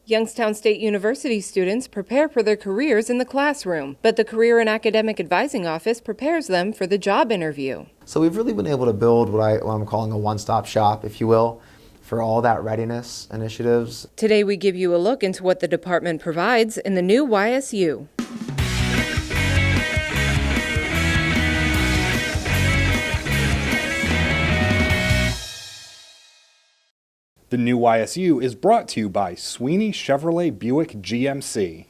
Youngstown State University students prepare for their careers in the classroom, but the Career and Academic Advising Office prepares them for the job interview. So we've really been able to build what I'm calling a one-stop shop, if you will, for all that readiness initiatives. Today we give you a look into what the department provides in the new YSU. The new YSU is brought to you by Sweeney Chevrolet Buick GMC.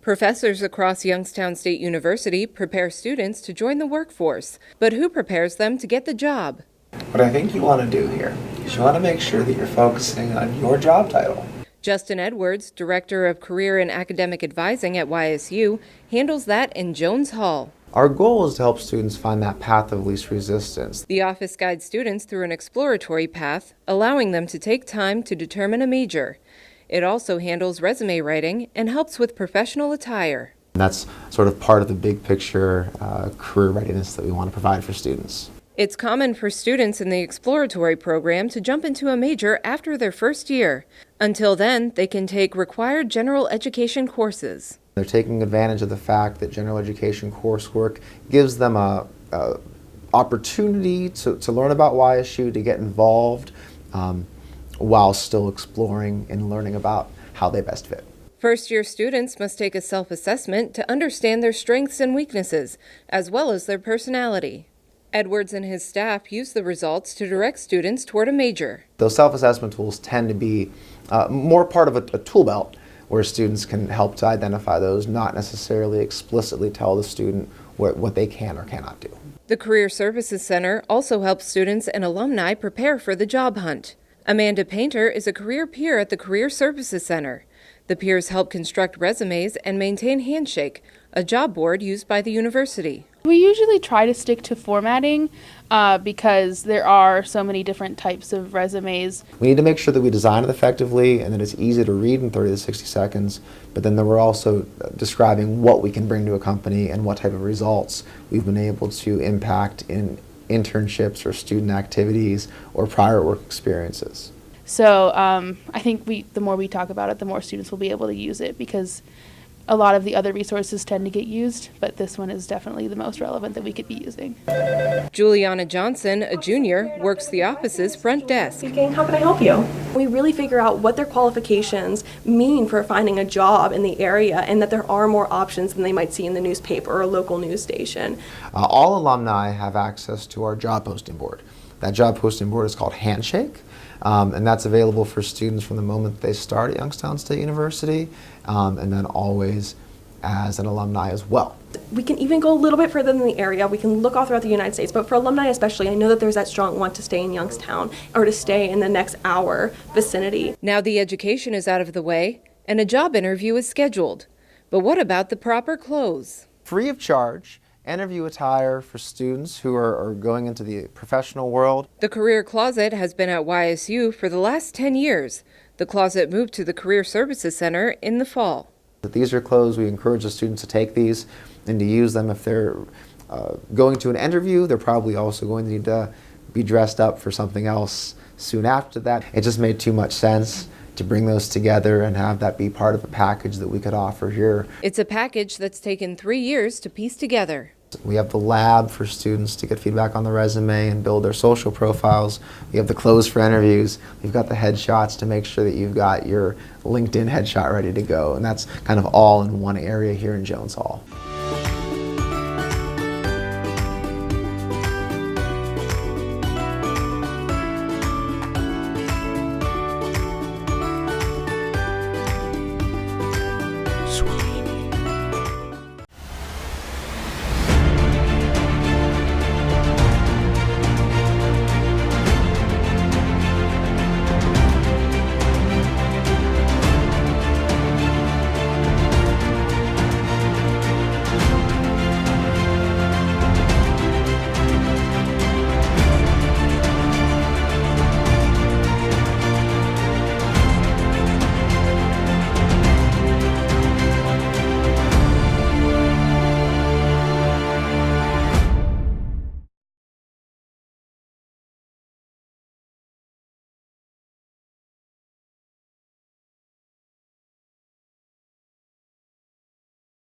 Professors across Youngstown State University prepare students to join the workforce, but who prepares them to get the job? What I think you want to do here is you want to make sure that you're focusing on your job title. Justin Edwards, Director of Career and Academic Advising at YSU, handles that in Jones Hall. Our goal is to help students find that path of least resistance. The office guides students through an exploratory path, allowing them to take time to determine a major. It also handles resume writing and helps with professional attire. And that's sort of part of the big picture career readiness that we want to provide for students. It's common for students in the exploratory program to jump into a major after their first year. Until then, they can take required general education courses. They're taking advantage of the fact that general education coursework gives them a opportunity to learn about YSU, to get involved while still exploring and learning about how they best fit. First-year students must take a self-assessment to understand their strengths and weaknesses, as well as their personality. Edwards and his staff use the results to direct students toward a major. Those self-assessment tools tend to be more part of a tool belt where students can help to identify those, not necessarily explicitly tell the student what they can or cannot do. The Career Services Center also helps students and alumni prepare for the job hunt. Amanda Painter is a career peer at the Career Services Center. The peers help construct resumes and maintain Handshake, a job board used by the university. We usually try to stick to formatting because there are so many different types of resumes. We need to make sure that we design it effectively and that it's easy to read in 30 to 60 seconds, but then that we're also describing what we can bring to a company and what type of results we've been able to impact in internships or student activities or prior work experiences. So I think the more we talk about it, the more students will be able to use it, because a lot of the other resources tend to get used, but this one is definitely the most relevant that we could be using. Juliana Johnson, a junior, works the office's front desk. Speaking, how can I help you? We really figure out what their qualifications mean for finding a job in the area, and that there are more options than they might see in the newspaper or a local news station. All alumni have access to our job posting board. That job posting board is called Handshake. And that's available for students from the moment they start at Youngstown State University, and then always as an alumni as well. We can even go a little bit further than the area. We can look all throughout the United States, but for alumni especially, I know that there's that strong want to stay in Youngstown or to stay in the next hour vicinity. Now the education is out of the way and a job interview is scheduled. But what about the proper clothes? Free of charge. Interview attire for students who are going into the professional world. The Career Closet has been at YSU for the last 10 years. The closet moved to the Career Services Center in the fall. These are clothes. We encourage the students to take these and to use them. If they're going to an interview, they're probably also going to need to be dressed up for something else soon after that. It just made too much sense to bring those together and have that be part of a package that we could offer here. It's a package that's taken 3 years to piece together. We have the lab for students to get feedback on the resume and build their social profiles. We have the clothes for interviews. We've got the headshots to make sure that you've got your LinkedIn headshot ready to go. And that's kind of all in one area here in Jones Hall.